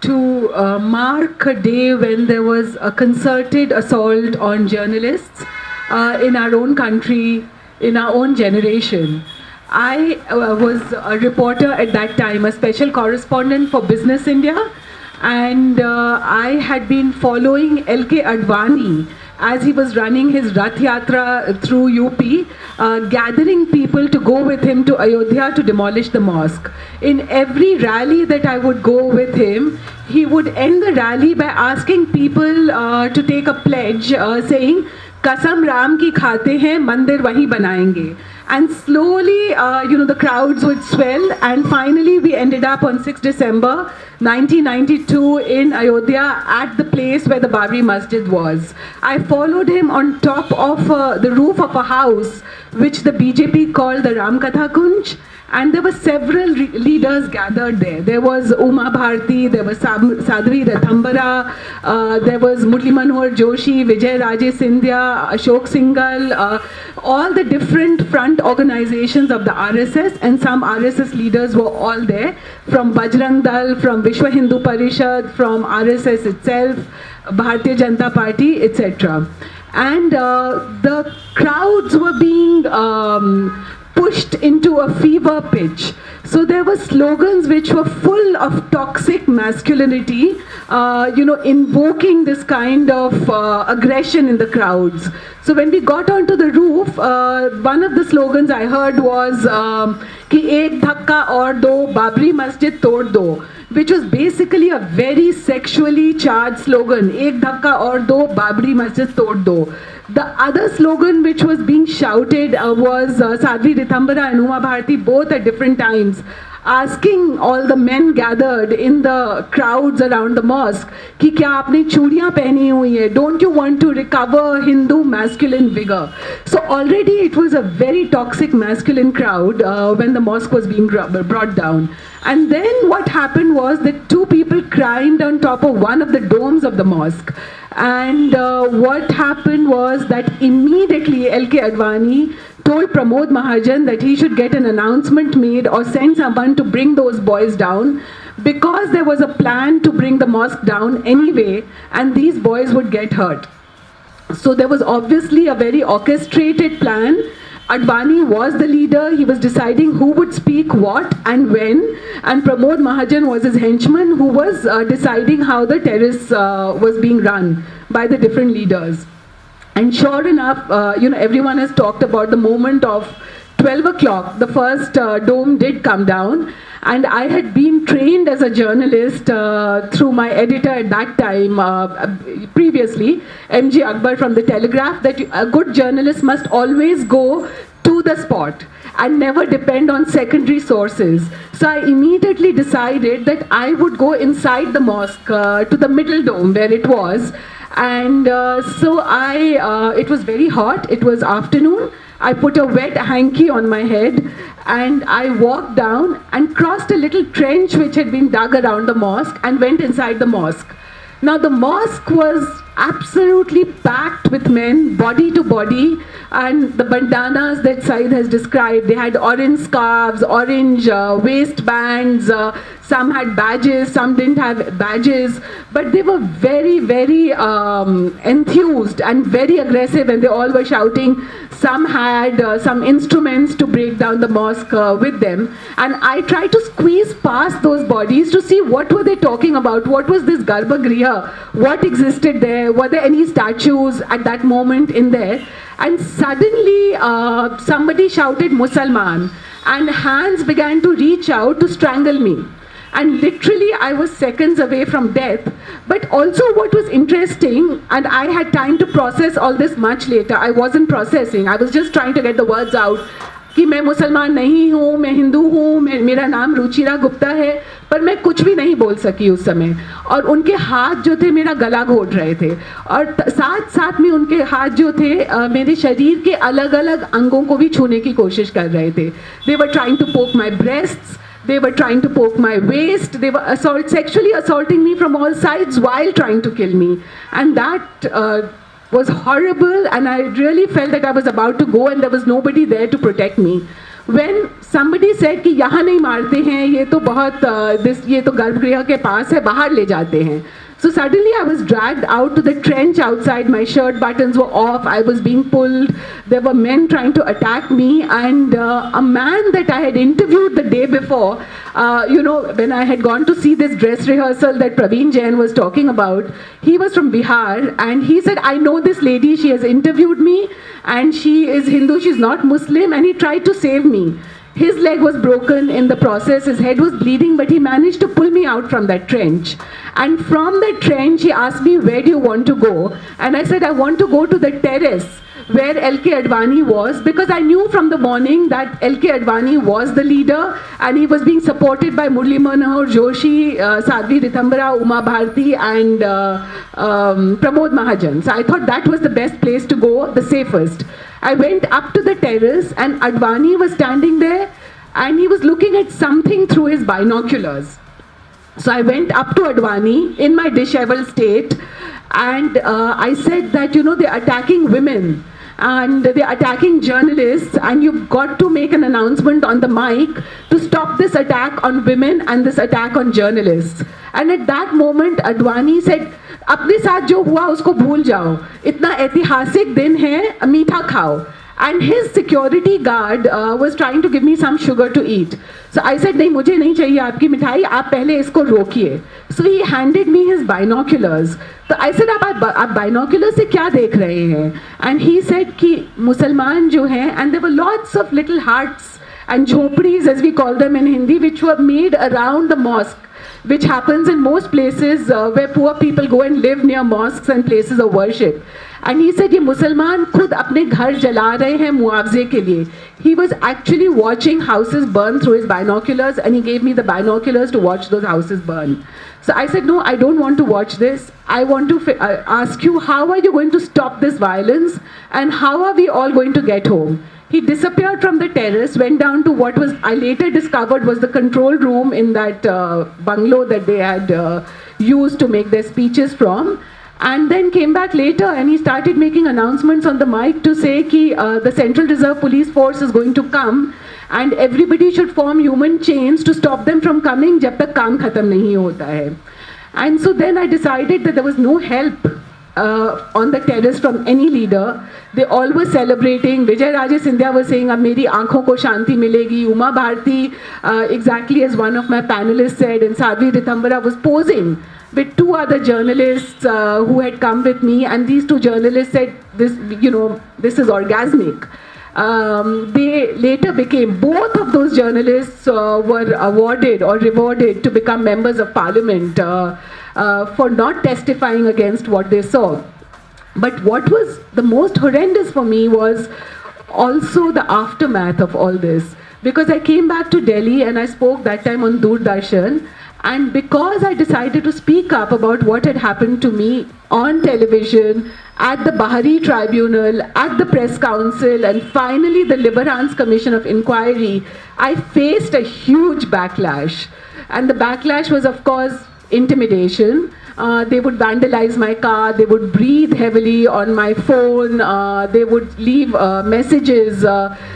to mark a day when there was a concerted assault on journalists in our own country, in our own generation. I was a reporter at that time, a special correspondent for Business India, and I had been following L.K. Advani as he was running his Rath Yatra through UP, gathering people to go with him to Ayodhya to demolish the mosque. In every rally that I would go with him, he would end the rally by asking people to take a pledge saying, "Kasam Ram ki khate hain, mandir wahi banayenge." And slowly, the crowds would swell, and finally we ended up on 6 December 1992 in Ayodhya at the place where the Babri Masjid was. I followed him on top of the roof of a house which the BJP called the Ram Katha Kunj, and there were several leaders gathered there. There was Uma Bharti, there was Sadhvi Rathambara, there was Murli Manohar Joshi, Vijay Raje Scindia, Ashok Singhal, all the different front organizations of the RSS, and some RSS leaders were all there, from Bajrang Dal, from Vishwa Hindu Parishad, from RSS itself, Bharatiya Janata Party, etc. And the crowds were being pushed into a fever pitch. So there were slogans which were full of toxic masculinity, invoking this kind of aggression in the crowds. So when we got onto the roof, one of the slogans I heard was कि एक धक्का और दो, Babri Masjid तोड़ दो, which was basically a very sexually charged slogan. एक धक्का और दो, Babri Masjid तोड़ दो. The other slogan which was being shouted was Sadhvi Rathambara and Uma Bharti, both at different times, asking all the men gathered in the crowds around the mosque कि क्या आपने चूड़ियाँ पहनी हुई है? Don't you want to recover Hindu masculine vigor? So already it was a very toxic masculine crowd when the mosque was being brought down. And then what happened was that two people climbed on top of one of the domes of the mosque. And what happened was that immediately L.K. Advani told Pramod Mahajan that he should get an announcement made or send someone to bring those boys down, because there was a plan to bring the mosque down anyway, and these boys would get hurt. So there was obviously a very orchestrated plan. Advani was the leader. He was deciding who would speak what and when, and Pramod Mahajan was his henchman who was deciding how the terrace was being run by the different leaders. And sure enough, everyone has talked about the moment of 12 o'clock. The first dome did come down, and I had been trained as a journalist through my editor at that time, previously, MG Akbar from the Telegraph, that a good journalist must always go to the spot and never depend on secondary sources. So I immediately decided that I would go inside the mosque to the middle dome where it was. And it was very hot, it was afternoon. I put a wet hanky on my head and I walked down and crossed a little trench which had been dug around the mosque and went inside the mosque. Now the mosque was absolutely packed with men, body to body, and the bandanas that Said has described, they had orange scarves, orange waistbands, some had badges, some didn't have badges, but they were very, very enthused and very aggressive, and they all were shouting. Some had some instruments to break down the mosque with them, and I tried to squeeze past those bodies to see what were they talking about, what was this Garbhagriha, what existed there, were there any statues at that moment in there. And suddenly somebody shouted Musalman, and hands began to reach out to strangle me. And literally I was seconds away from death. But also what was interesting, and I had time to process all this much later, I wasn't processing, I was just trying to get the words out, कि मैं मुसलमान नहीं हूँ, मैं हिंदू हूँ, मेरा नाम रुचिरा गुप्ता है, पर मैं कुछ भी नहीं बोल सकी उस समय. और उनके हाथ जो थे मेरा गला घोट रहे थे, और साथ साथ में उनके हाथ जो थे मेरे शरीर के अलग अलग अंगों को भी छूने की कोशिश कर रहे थे. They were trying to poke my breasts, they were trying to poke my waist, they were sexually assaulting me from all sides while trying to kill me. And that was horrible, and I really felt that I was about to go and there was nobody there to protect me. when somebody said कि यहाँ नहीं मारते हैं, ये तो बहुत ये तो गर्भगृह के पास है, बाहर ले जाते हैं. So suddenly I was dragged out to the trench outside. My shirt buttons were off. I was being pulled. There were men trying to attack me. And a man that I had interviewed the day before, when I had gone to see this dress rehearsal that Praveen Jain was talking about, he was from Bihar. And he said, I know this lady. She has interviewed me. And she is Hindu. She's not Muslim. And he tried to save me. His leg was broken in the process, his head was bleeding, but he managed to pull me out from that trench. And from that trench, he asked me, where do you want to go? And I said, I want to go to the terrace where L.K. Advani was, because I knew from the morning that L.K. Advani was the leader and he was being supported by Murli Manohar Joshi, Sadhvi Ritambara, Uma Bharti and Pramod Mahajan. So I thought that was the best place to go, the safest. I went up to the terrace and Advani was standing there and he was looking at something through his binoculars. So I went up to Advani in my disheveled state and I said that, they're attacking women and they're attacking journalists and you've got to make an announcement on the mic to stop this attack on women and this attack on journalists. And at that moment, Advani said, अपने साथ जो हुआ उसको भूल जाओ, इतना ऐतिहासिक दिन है, मीठा खाओ. And his security guard was trying to give me some sugar to eat. So I said, नहीं मुझे नहीं चाहिए आपकी मिठाई, आप पहले इसको रोकिए. So he handed me his binoculars. So I said, आप binoculars से क्या देख रहे हैं? And he said कि मुसलमान जो हैं, and there were lots of little huts and jhopris as we call them in Hindi, which were made around the mosque, which happens in most places where poor people go and live near mosques and places of worship. And he said, ये मुसलमान खुद अपने घर जला रहे हैं मुआवजे के लिए. He was actually watching houses burn through his binoculars and he gave me the binoculars to watch those houses burn. So I said, no, I don't want to watch this. I want to ask you, how are you going to stop this violence and how are we all going to get home? He disappeared from the terrace, went down to what was, I later discovered, was the control room in that bungalow that they had used to make their speeches from. And then came back later and he started making announcements on the mic to say that the Central Reserve Police Force is going to come and everybody should form human chains to stop them from coming jab tak kaam khatam nahi hota hai. And so then I decided that there was no help on the terrace from any leader. They all were celebrating. Vijay Raje Scindia was saying, ab meri aankhon ko shanti milegi. Uma Bharti, exactly as one of my panelists said, and Sadhvi Ritambara was posing with two other journalists who had come with me, and these two journalists said, this is orgasmic. They later became, both of those journalists were awarded or rewarded to become members of parliament for not testifying against what they saw. But what was the most horrendous for me was also the aftermath of all this. Because I came back to Delhi and I spoke that time on Doordarshan. And because I decided to speak up about what had happened to me on television, at the Bahari Tribunal, at the Press Council, and finally the Liberhans Commission of Inquiry, I faced a huge backlash. And the backlash was, of course, intimidation. They would vandalize my car, they would breathe heavily on my phone, they would leave messages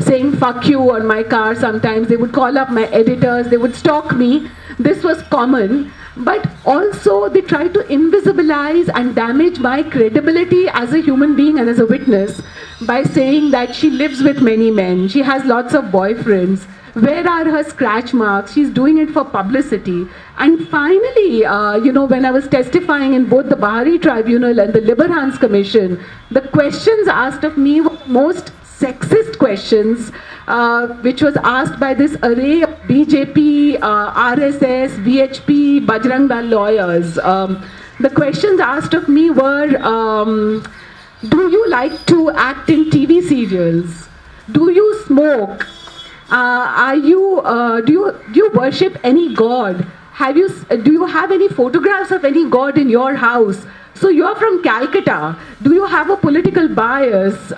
saying fuck you on my car sometimes, they would call up my editors, they would stalk me. This was common, but also they tried to invisibilize and damage my credibility as a human being and as a witness by saying that she lives with many men, she has lots of boyfriends. Where are her scratch marks? She's doing it for publicity. And finally, when I was testifying in both the Bahari Tribunal and the Liberhans Commission, the questions asked of me were most sexist questions, which was asked by this array of BJP, RSS, VHP, Bajrang Dal lawyers. The questions asked of me were, do you like to act in TV serials? Do you smoke? Do you worship any god? Do you have any photographs of any god in your house? So you're from Calcutta. Do you have a political bias?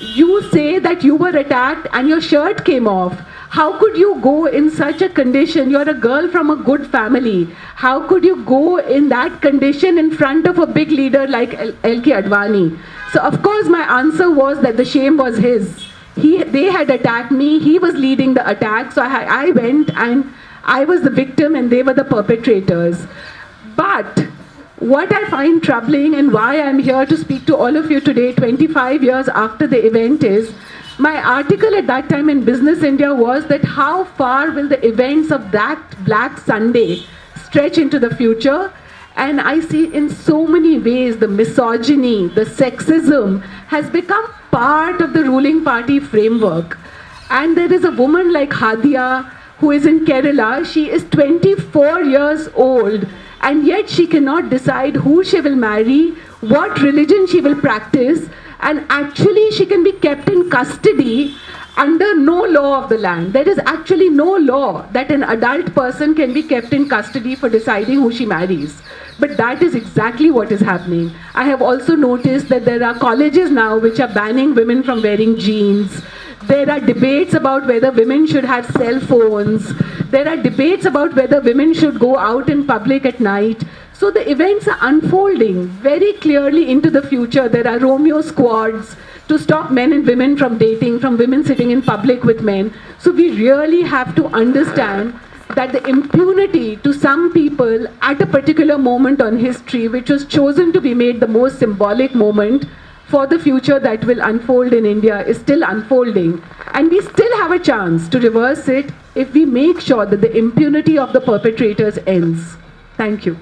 You say that you were attacked and your shirt came off. How could you go in such a condition? You're a girl from a good family. How could you go in that condition in front of a big leader like L.K. Advani? So of course my answer was that the shame was his. They had attacked me. He was leading the attack. So I went and I was the victim and they were the perpetrators. But what I find troubling and why I'm here to speak to all of you today, 25 years after the event, is my article at that time in Business India was that how far will the events of that Black Sunday stretch into the future? And I see in so many ways the misogyny, the sexism has become part of the ruling party framework. And there is a woman like Hadia who is in Kerala. She is 24 years old and yet she cannot decide who she will marry, what religion she will practice, and actually she can be kept in custody under no law of the land. There is actually no law that an adult person can be kept in custody for deciding who she marries. But that is exactly what is happening. I have also noticed that there are colleges now which are banning women from wearing jeans. There are debates about whether women should have cell phones. There are debates about whether women should go out in public at night. So the events are unfolding very clearly into the future. There are Romeo squads to stop men and women from dating, from women sitting in public with men. So we really have to understand that the impunity to some people at a particular moment on history, which was chosen to be made the most symbolic moment for the future that will unfold in India, is still unfolding. And we still have a chance to reverse it if we make sure that the impunity of the perpetrators ends. Thank you.